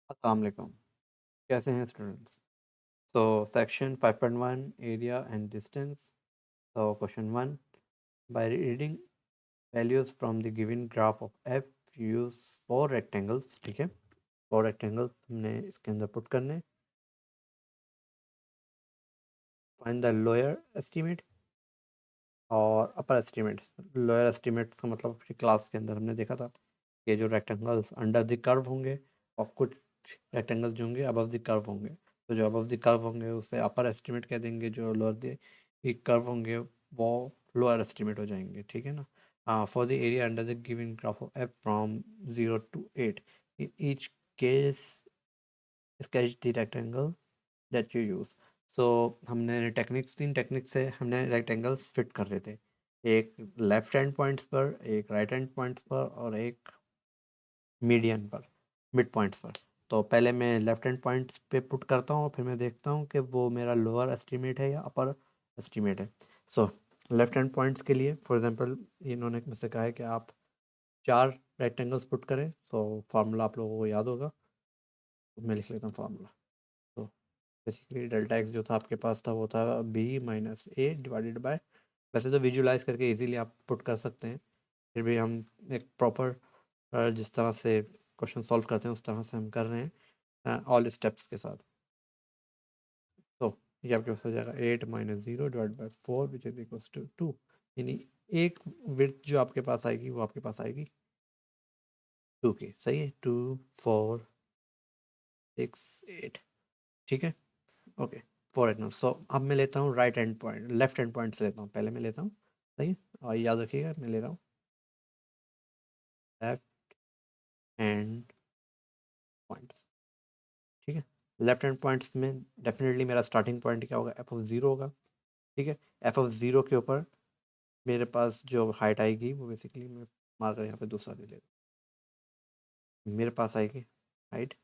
अस्सलाम वालेकुम। कैसे हैं students? So section 5.1 area and distance. So question 1, by reading values from the given graph of F use 4 rectangles. ठीक है, 4 rectangles हमने इसके अंदर पुट करने। फाइंड द लोअर एस्टीमेट और अपर एस्टीमेट। लोअर एस्टीमेट का मतलब अपनी क्लास के अंदर हमने देखा था कि जो रेक्टेंगल्स अंडर द कर्व होंगे और कुछ रेक्टेंगल्स जो होंगे अबव द कर्व होंगे। तो जो अबव द कर्व होंगे उसे अपर एस्टीमेट कह देंगे, जो लोअर द कर्व होंगे वो लोअर एस्टीमेट हो जाएंगे। ठीक है ना। For the area under the given graph of F from 0 to 8 in each case sketch the rectangle that you use. So हमने टेक्निक्स, 3 टेक्निक से हमने रेक्टेंगल्स फिट कर रहे थे। एक लेफ्ट हैंड पॉइंट्स पर, एक राइट हैंड पॉइंट्स पर और एक मीडियन पर, मिड पॉइंट्स पर। तो पहले मैं लेफ्ट हैंड पॉइंट्स पे पुट करता हूँ, फिर मैं देखता हूँ कि वो मेरा लोअर एस्टीमेट है या अपर एस्टीमेट है। सो लेफ्ट हैंड पॉइंट्स के लिए फॉर एग्जांपल इन्होंने मुझसे कहा है कि आप 4 रेक्टेंगल्स पुट करें। तो फार्मूला आप लोगों को याद होगा, तो मैं लिख लेता हूँ फार्मूला। तो बेसिकली डेल्टा एक्स जो था आपके पास था वो था B minus A divided by, वैसे तो विजुलाइज करके इजीली आप पुट कर सकते हैं, फिर भी हम एक प्रॉपर जिस तरह से क्वेश्चन सॉल्व करते हैं उस तरह से हम कर रहे हैं ऑल स्टेप्स के साथ। तो ये आपके पास हो जाएगा 8 - 0 divide by 4 which is equals to 2। यानी एक विड्थ जो आपके पास आएगी वो आपके पास आएगी 2 की। सही है, 2, 4, 6, 8। ठीक है, ओके। फॉर एग्जाम्पल सो अब मैं लेता हूँ right hand point, left hand point से लेता हूँ, पहले मैं लेता हूँ। सही है, और याद रखिएगा मैं ले रहा हूँ लेफ्ट हैंड पॉइंट। ठीक है, लेफ्ट हैंड पॉइंट्स में डेफिनेटली मेरा स्टार्टिंग पॉइंट क्या होगा, f(0) होगा। ठीक है, f(0) के ऊपर मेरे पास जो हाइट आएगी वो बेसिकली मैं मार कर यहाँ पे दूसरा ले लेता हूँ, मेरे पास आएगी हाइट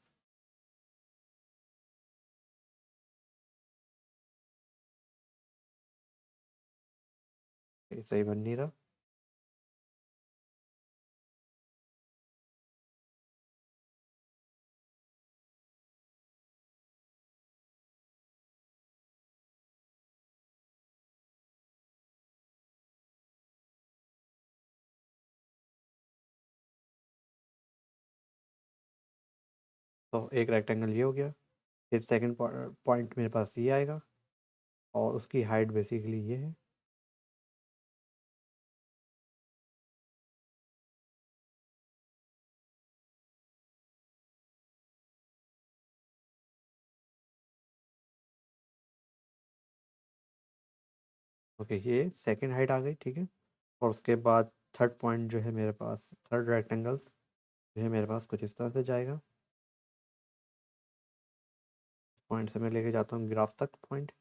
सही बन नहीं रहा। तो एक रेक्टेंगल ये हो गया, फिर सेकंड पॉइंट मेरे पास ये आएगा और उसकी हाइट बेसिकली ये है। ओके, ये सेकंड हाइट आ गई। ठीक है, और उसके बाद थर्ड पॉइंट जो है मेरे पास, थर्ड रेक्टेंगल्स जो है मेरे पास कुछ इस तरह से जाएगा। पॉइंट से मैं लेके जाता हूँ ग्राफ तक पॉइंट।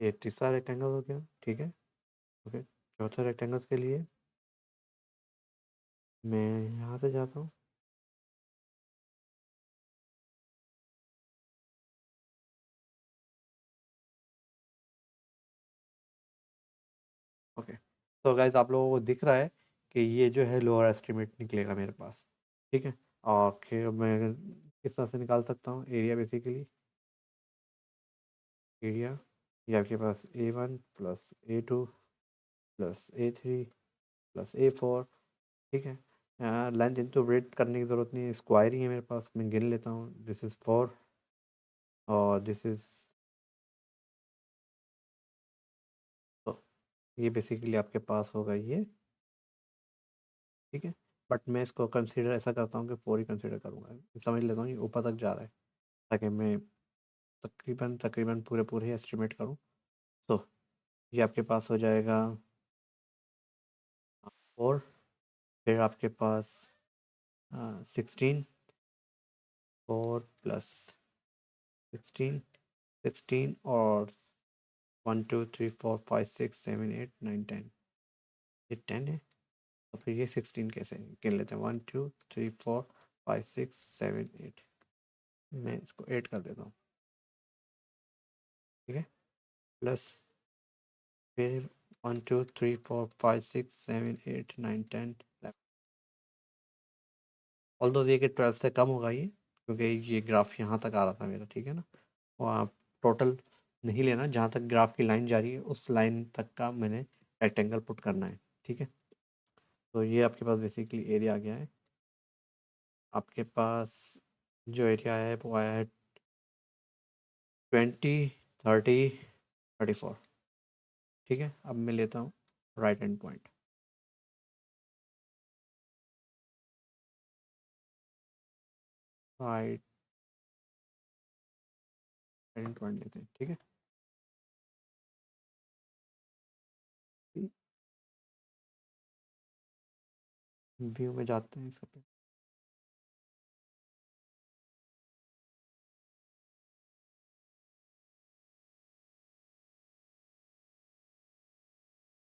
ये तीसरा रेक्टेंगल हो गया। ठीक है, ओके। चौथा रेक्टेंगल्स के लिए मैं यहाँ से जाता हूँ। ओके, तो गाइज आप लोगों को दिख रहा है कि ये जो है लोअर एस्टिमेट निकलेगा मेरे पास। ठीक है, और फिर मैं किस तरह से निकाल सकता हूँ एरिया बेसिकली। एरिया ये आपके पास A1 plus A2 plus A3 plus A4। ठीक है, लेंथ इनटू ब्रेड करने की ज़रूरत नहीं है, स्क्वायर ही है मेरे पास, मैं गिन लेता हूँ। दिस इज़ 4 और दिस इज़, तो ये बेसिकली आपके पास होगा ये। ठीक है, बट मैं इसको कंसीडर ऐसा करता हूँ कि 4 ही कंसीडर करूँगा, समझ लेता हूँ ये ऊपर तक जा रहा है ताकि मैं तकरीबन तकरीबन पूरे पूरे ही एस्टिमेट करूँ। तो ये आपके पास हो जाएगा 4, फिर आपके पास 16, 4 + 16, 16 और 1 2 3 4 5 6 7 8 9 10, ये 10 है। तो फिर ये 16 कैसे गिन लेते हैं, 1 2 3 4 5 6 7 8, मैं इसको 8 कर देता हूँ, ठीक है। प्लस फिर 1 2 3 4 5 6 7 8 9 10 11, ऑल्दो ये कि 12 से कम होगा ये, क्योंकि ये ग्राफ यहाँ तक आ रहा था मेरा, ठीक है ना। और आप टोटल नहीं लेना, जहाँ तक ग्राफ की लाइन जा रही है उस लाइन तक का मैंने रेक्टेंगल पुट करना है, ठीक है। तो ये आपके पास बेसिकली एरिया आ गया है। आपके पास जो एरिया है वो आया है 20 30 34, ठीक है। अब मैं लेता हूँ right hand point, right hand point लेते हैं, ठीक है। व्यू में जाते हैं इसका,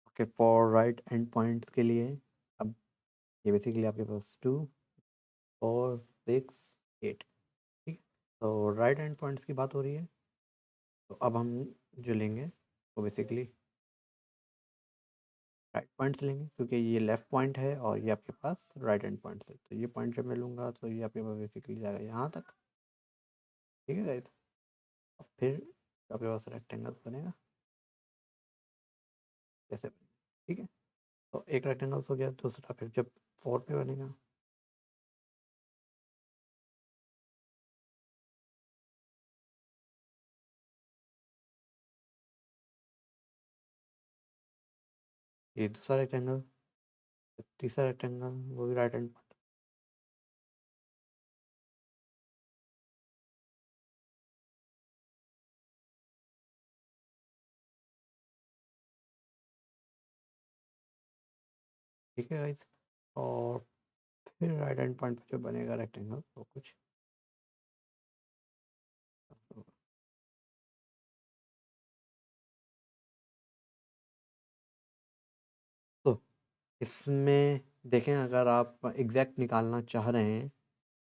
okay. For right and point के लिए अब ये बेसिकली आपके पास 2 4 6 8, ठीक। तो राइट हैंड पॉइंट्स की बात हो रही है, तो अब हम जो लेंगे वो बेसिकली राइट पॉइंट्स लेंगे, क्योंकि ये लेफ़्ट पॉइंट है और ये आपके पास राइट हैंड पॉइंट्स है। तो ये पॉइंट जब मैं लूँगा तो ये आपके पास बेसिकली जाएगा यहाँ तक, ठीक है गाइस। अब फिर आपके पास रेक्टेंगल बनेगा जैसे, ठीक है। तो एक रेक्टेंगल्स हो गया, दूसरा फिर जब 4 पे बनेगा, ये दूसरा रेक्टेंगल, तीसरा रेक्टेंगल वो भी राइट हैंड, ठीक है गाइस। और फिर राइट हैंड पॉइंट पे जो बनेगा रेक्टेंगल वो कुछ होगा। तो इसमें देखें, अगर आप एग्जैक्ट निकालना चाह रहे हैं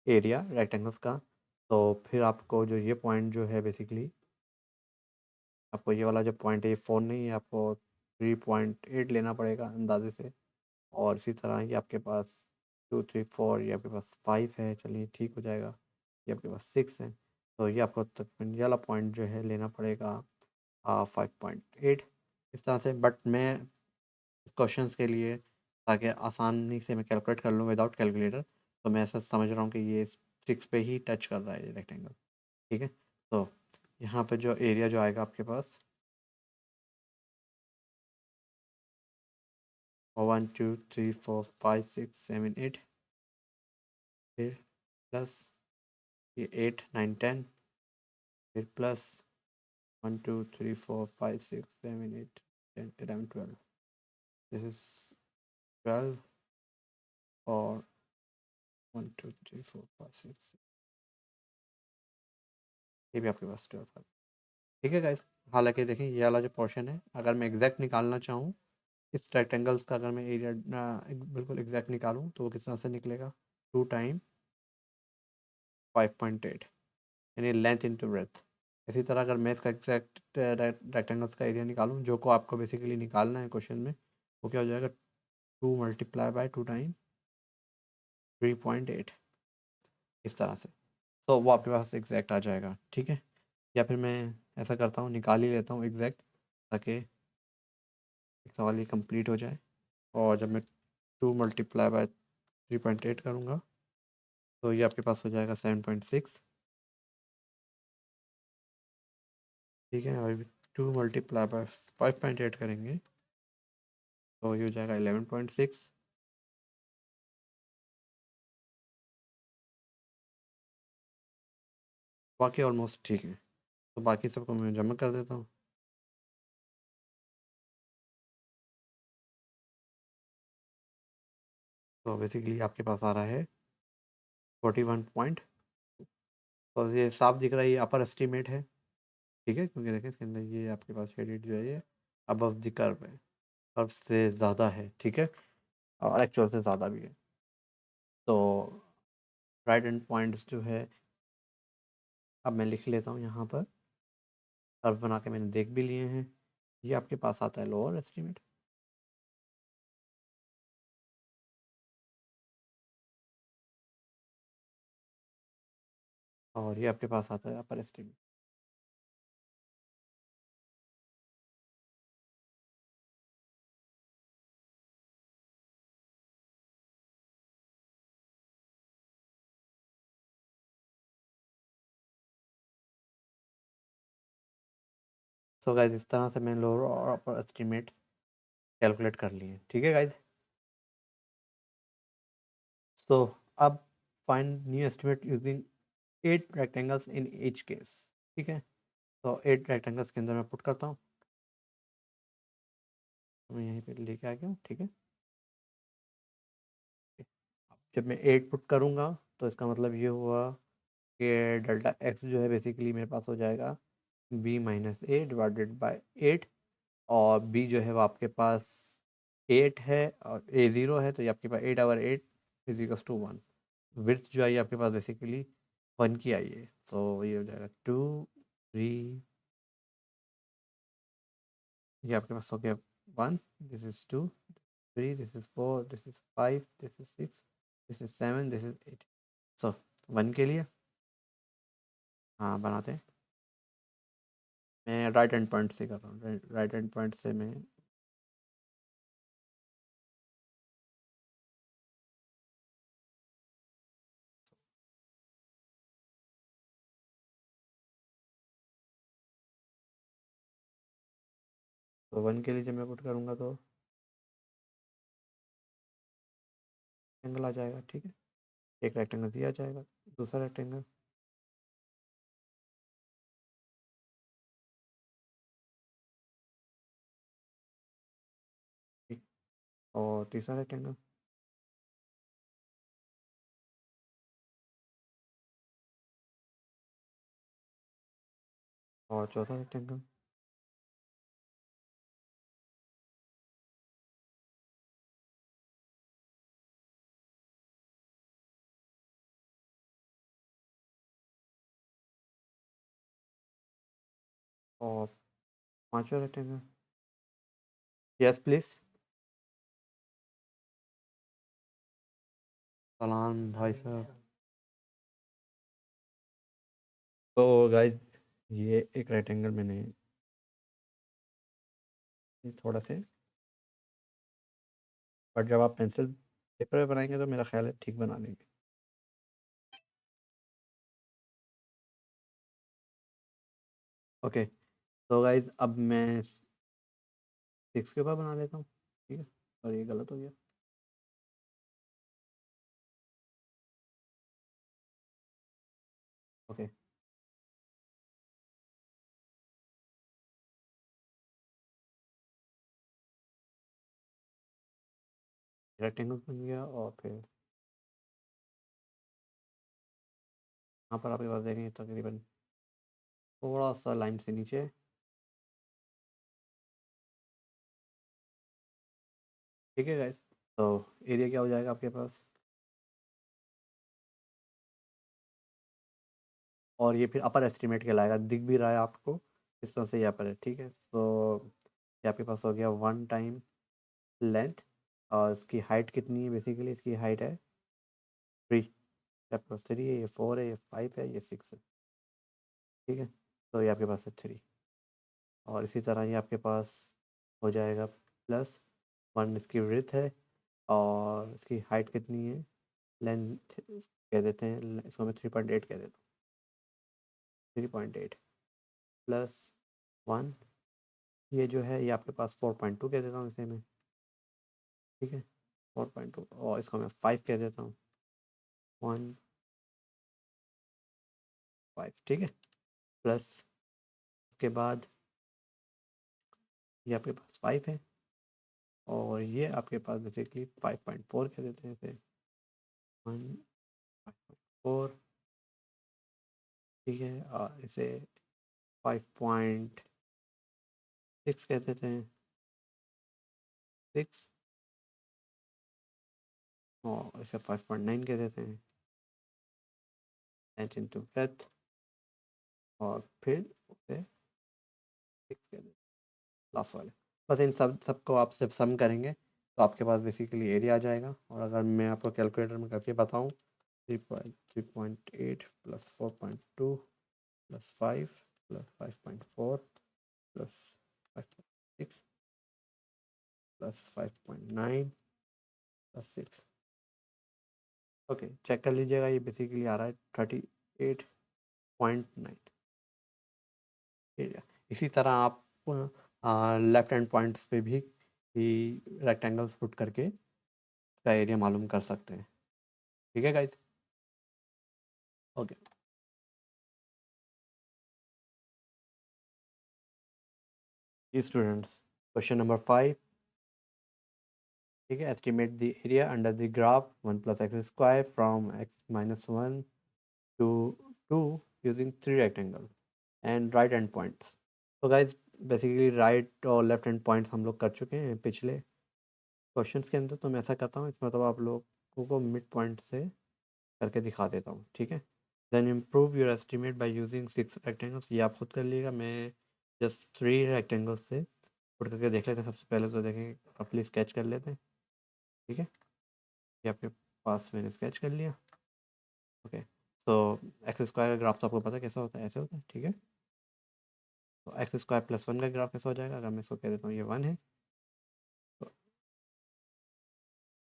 एरिया रेक्टेंगल्स का, तो फिर आपको जो ये पॉइंट जो है बेसिकली, आपको ये वाला जो पॉइंट है ये 4 नहीं है, आपको 3.8 लेना पड़ेगा अंदाजे से। और इसी तरह ये आपके पास 2 3 4, ये आपके पास 5 है, चलिए ठीक हो जाएगा। ये आपके पास 6 है, तो ये आपको तकरीबन ये वाला पॉइंट जो है लेना पड़ेगा 5.8, इस तरह से। बट मैं क्वेश्चंस के लिए, ताकि आसानी से मैं कैलकुलेट कर लूँ विदाउट कैलकुलेटर, तो मैं ऐसा समझ रहा हूँ कि ये 6 पे ही टच कर रहा है ये रेक्टेंगल, ठीक है। तो यहाँ पे जो एरिया जो आएगा आपके पास 1 2 3 4 5 6 7 8, फिर प्लस ये 8 9 10, फिर प्लस 1 2 3 4 5 6 7 8 10 11 12, दिस इज 12, और 1 2 3 4 5 6, ये भी आपके पास 12 है, ठीक है गाइस। हालांकि देखें ये वाला जो पोर्शन है, अगर मैं एग्जैक्ट निकालना चाहूँ इस रेक्टेंगल्स का, अगर मैं एरिया बिल्कुल एग्जैक्ट निकालूँ तो वो किस तरह से निकलेगा, 2 टाइम 5.8, यानी लेंथ इंटू ब्रेथ। इसी तरह अगर मैं इसका एग्जैक्ट रेक्टेंगल्स का एरिया निकालूँ, जो को आपको बेसिकली निकालना है क्वेश्चन में, वो क्या हो जाएगा, 2 मल्टीप्लाई बाय 2 टाइम 3.8, इस तरह से। तो वो आपके पास एग्जैक्ट आ जाएगा, ठीक है। या फिर मैं ऐसा करता हूँ, निकाल ही लेता हूँ एग्जैक्ट, ताकि एक सवाल ये कंप्लीट हो जाए। और जब मैं 2 मल्टीप्लाई बाय 3.8 करूँगा, तो ये आपके पास हो जाएगा 7.6, ठीक है। और 2 मल्टीप्लाई बाय 5.8 करेंगे तो ये हो जाएगा 11.6, बाकी ऑलमोस्ट ठीक है। तो बाकी सबको मैं जमा कर देता हूँ। तो बेसिकली आपके पास आ रहा है 41 पॉइंट, और ये साफ दिख रहा है, ये अपर एस्टीमेट है, ठीक है, क्योंकि देखें इसके अंदर ये आपके पास शेडेड जो है ये अबव द कर्व है, कर्व से ज़्यादा है, ठीक है। और एक्चुअल से ज़्यादा भी है। तो राइट एंड पॉइंट्स जो है अब मैं लिख लेता हूँ यहाँ पर। कर्व बना के मैंने देख भी लिए हैं। ये आपके पास आता है लोअर एस्टीमेट, और ये आपके पास आता है अपर एस्टीमेट। सो गाइज इस तरह से मैंने लोअर और अपर एस्टीमेट कैलकुलेट कर लिए। ठीक है गाइज। सो अब find new estimate using 8 rectangles इन ईच केस। ठीक है, तो 8 रेक्टेंगल्स के अंदर मैं पुट करता हूँ। तो मैं यहीं पे लेके आ गया हूँ। ठीक है, जब मैं 8 पुट करूँगा तो इसका मतलब ये हुआ कि डेल्टा एक्स जो है बेसिकली मेरे पास हो जाएगा b-a/8, और बी जो है वो आपके पास 8 है और a 0 है, तो ये आपके पास 8/8 = 1। विड्थ जो आई है आपके पास बेसिकली 1 की आई है, सो ये हो जाएगा 2 3। ये आपके पास हो गया 1, this is 2 3, this is 4, this is 5, this is 6, this is 7, this is 8। सो 1 के लिए हाँ बनाते हैं। मैं राइट हैंड पॉइंट से कर रहा हूँ, राइट हैंड पॉइंट से मैं। तो 1 के लिए जब मैं पुट करूँगा तो एंगल आ जाएगा। ठीक है, एक रेक्टेंगल दिया जाएगा, दूसरा रेक्टेंगल ठीक, और तीसरा रेक्टेंगल और चौथा रेक्टेंगल। और पांचवा रेक्टेंगल। Yes please. सलाम भाई साहब। तो गाइज ये एक रेक्टेंगल मैंने थोड़ा से, बट जब आप पेंसिल पेपर पे बनाएंगे तो मेरा ख्याल है ठीक बना लेंगे। ओके, तो गाइज अब मैं 6 के ऊपर बना लेता हूँ। ठीक है, और ये गलत हो गया। ओके, रेक्टेंगल बन गया, और फिर यहाँ पर आपके पास देखेंगे तकरीबन थोड़ा सा लाइन से नीचे। ठीक है गाइज, तो एरिया क्या हो जाएगा आपके पास, और ये फिर अपर एस्टिमेट कहलाएगा। दिख भी रहा है आपको इस तरह से यहाँ पर है। ठीक है, तो ये आपके पास हो गया 1 टाइम लेंथ, और इसकी हाइट कितनी है, बेसिकली इसकी हाइट है 3। आपके पास 3 है, ये 4 है, ये 5 है, ये 6 है। ठीक है, तो ये आपके पास है 3, और इसी तरह ये आपके पास हो जाएगा +1 इसकी विड्थ है, और इसकी हाइट कितनी है, लेंथ कह देते हैं इसको, मैं 3.8 कह देता हूँ। 3.8 +1, ये जो है ये आपके पास 4.2 कह देता हूँ इसे मैं। ठीक है, 4.2, और इसको मैं 5 कह देता हूँ, 1.5। ठीक है, प्लस उसके बाद ये आपके पास 5 है, और ये आपके पास बेसिकली 5.4 कह देते हैं इसे, 1.4। ठीक है, और इसे 5.6 कह देते हैं, 6। और इसे 5.9 कह देते हैं, लेंथ इंटू ब्रेथ, और फिर उसे 6 कह देते हैं लास्ट वाले। बस इन सबको आप जब सम करेंगे तो आपके पास बेसिकली एरिया आ जाएगा। और अगर मैं आपको कैलकुलेटर में करके बताऊँ, 3.8 plus 4.2 plus 5 plus 5.4 plus 5.6 plus 5.9 plus 6। Okay, check कर लीजिएगा, ये बेसिकली आ रहा है 38.9 एरिया। इसी तरह आप लेफ्ट हैंड पॉइंट्स पे भी रेक्टेंगल्स पुट करके इसका एरिया मालूम कर सकते हैं। ठीक है guys? Okay, students, question number 5। ठीक है, estimate the area under the graph 1 + x² from x-1 to 2 using 3 rectangle and right hand points. तो गाइज बेसिकली राइट और लेफ्ट हैंड पॉइंट्स हम लोग कर चुके हैं पिछले क्वेश्चंस के अंदर। तो मैं ऐसा करता हूँ, इसमें मतलब आप लोगों को मिड पॉइंट से करके दिखा देता हूँ। ठीक है, then improve your estimate by using 6 rectangles. ये आप खुद कर लीजिएगा, मैं जस्ट 3 रेक्टेंगल्स से पुट करके देख लेते हैं। सबसे पहले तो देखें, रफली स्केच कर लेते हैं। ठीक है, ये आपके पास मैंने स्केच कर लिया। ओके, तो x² का ग्राफ तो आपको पता है कैसा होता है, ऐसे होता है। ठीक है, तो x² + 1 का ग्राफ कैसा हो जाएगा? अगर मैं इसको कह देता हूँ ये 1 है, तो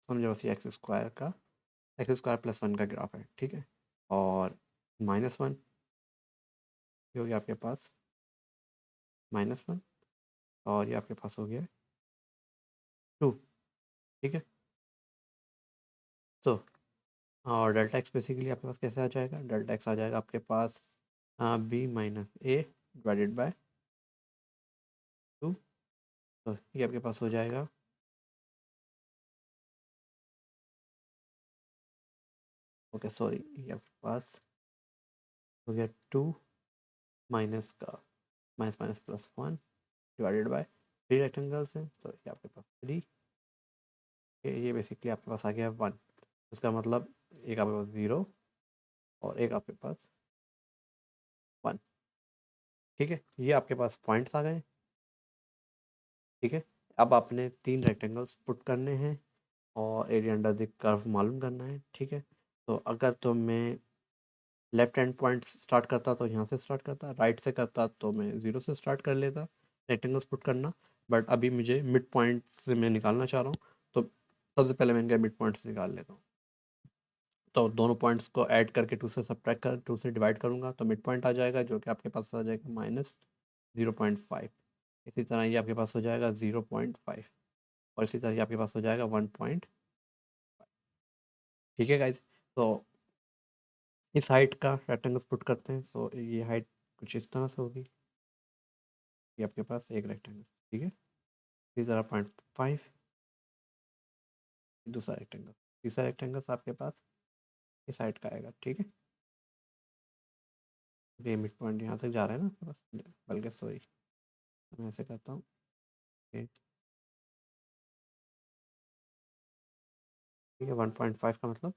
समझो बस ये x² + 1 का ग्राफ है। ठीक है, और -1 ये हो गया आपके पास -1, और ये आपके पास हो गया 2। ठीक है, तो और डेल्टा एक्स बेसिकली आपके पास कैसे आ जाएगा? डेल्टा एक्स आ जाएगा आपके पास b - a डिवाइडेड बाय 2। तो ये आपके पास हो जाएगा, ओके सॉरी, ये आपके पास हो गया 2 माइनस का minus minus +1 divided by 3 rectangles हैं, तो ये आपके पास 3। ये बेसिकली आपके पास आ गया 1। उसका मतलब एक आपके पास 0 और एक आपके पास 1। ठीक है, ये आपके पास पॉइंट्स आ गए। ठीक है, अब आपने 3 रेक्टेंगल्स पुट करने हैं और एरिया अंडर द कर्व मालूम करना है। ठीक है, तो अगर तो मैं लेफ्ट हैंड पॉइंट स्टार्ट करता तो यहाँ से स्टार्ट करता, राइट से करता तो मैं 0 से स्टार्ट कर लेता रेक्टेंगल्स पुट करना। बट अभी मुझे मिड पॉइंट से मैं निकालना चाह रहा हूँ, तो सबसे पहले मैं इनका मिड पॉइंट्स निकाल लेता हूँ। तो दोनों पॉइंट्स को ऐड करके 2 से सब्ट्रैक्ट कर 2 से डिवाइड करूँगा तो मिड पॉइंट आ जाएगा, जो कि आपके पास आ जाएगा -0.5। इसी तरह ये आपके पास हो जाएगा 0.5, और इसी तरह ये आपके पास हो जाएगा 1. ठीक है गाइज, तो इस हाइट का रेक्टेंगल्स पुट करते हैं। सो ये हाइट कुछ इस तरह से होगी, ये आपके पास एक रेक्टेंगल। ठीक है, इसी तरह 0.5 दूसरा रेक्टेंगल, तीसरा रेक्टेंगल आपके पास इस हाइट का आएगा। ठीक है, ये मिड पॉइंट यहाँ तक जा रहा है ना आपके पास, बल्कि सॉरी मैं ऐसे करता हूँ। ठीक है, 1.5 का मतलब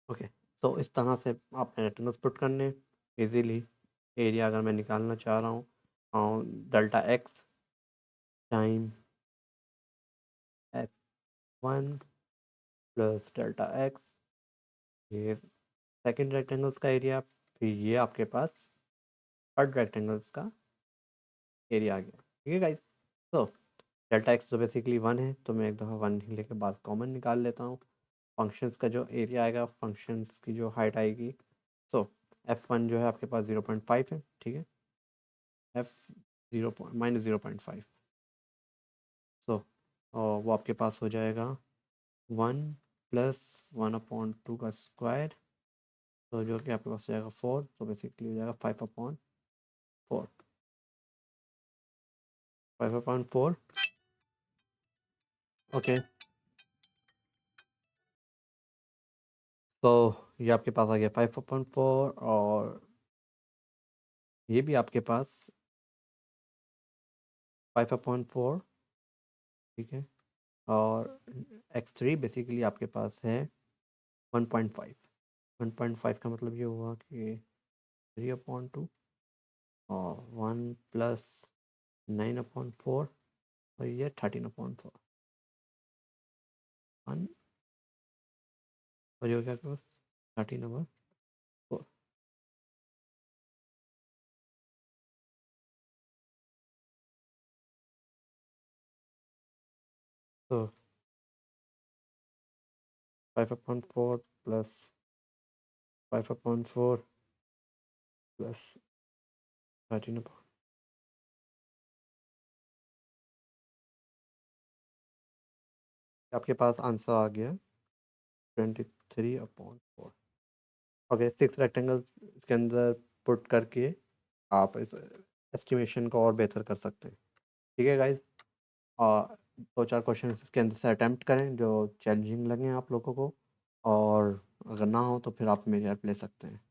ओके। तो इस तरह से आपने रेक्टेंगल्स पुट करने इजीली। एरिया अगर मैं निकालना चाह रहा हूँ, और delta x time f1 plus delta x, ये सेकेंड रेक्टेंगल्स का एरिया, फिर ये आपके पास थर्ड रेक्टेंगल्स का एरिया आ गया। ठीक है गाइस, तो डेल्टा एक्स तो बेसिकली 1 है, तो मैं एक दफ़ा 1 ही लेके बाद कॉमन निकाल लेता हूँ। फंक्शंस का जो एरिया आएगा, फंक्शंस की जो हाइट आएगी, सो f1 जो है आपके पास 0.5 है। ठीक है, f -0.5, सो वो आपके पास हो जाएगा 1 + 1/2 का स्क्वायर, तो जो कि आपके पास हो जाएगा 4, तो बेसिकली हो जाएगा 5/4, 5/4। ओके, तो ये आपके पास आ गया 5/4 और ये भी आपके पास 5/4, ठीक है। और x3 बेसिकली आपके पास है 1.5। 1.5 का मतलब ये हुआ कि 3/2 और 1 + 9/4 और ये 13/4 1 और ये हो गया आपके पास 13/4। तो 5/4 प्लस 5/4 प्लस 13 आपके पास आंसर आ गया 23/4। ओके, 6 रेक्टेंगल इसके अंदर पुट करके आप इस एस्टिमेशन को और बेहतर कर सकते हैं। ठीक है गाइज, और 2-4 क्वेश्चन इसके अंदर से अटैम्प्ट करें जो चैलेंजिंग लगें आप लोगों को, और अगर ना हो तो फिर आप मेरी हेल्प ले सकते हैं।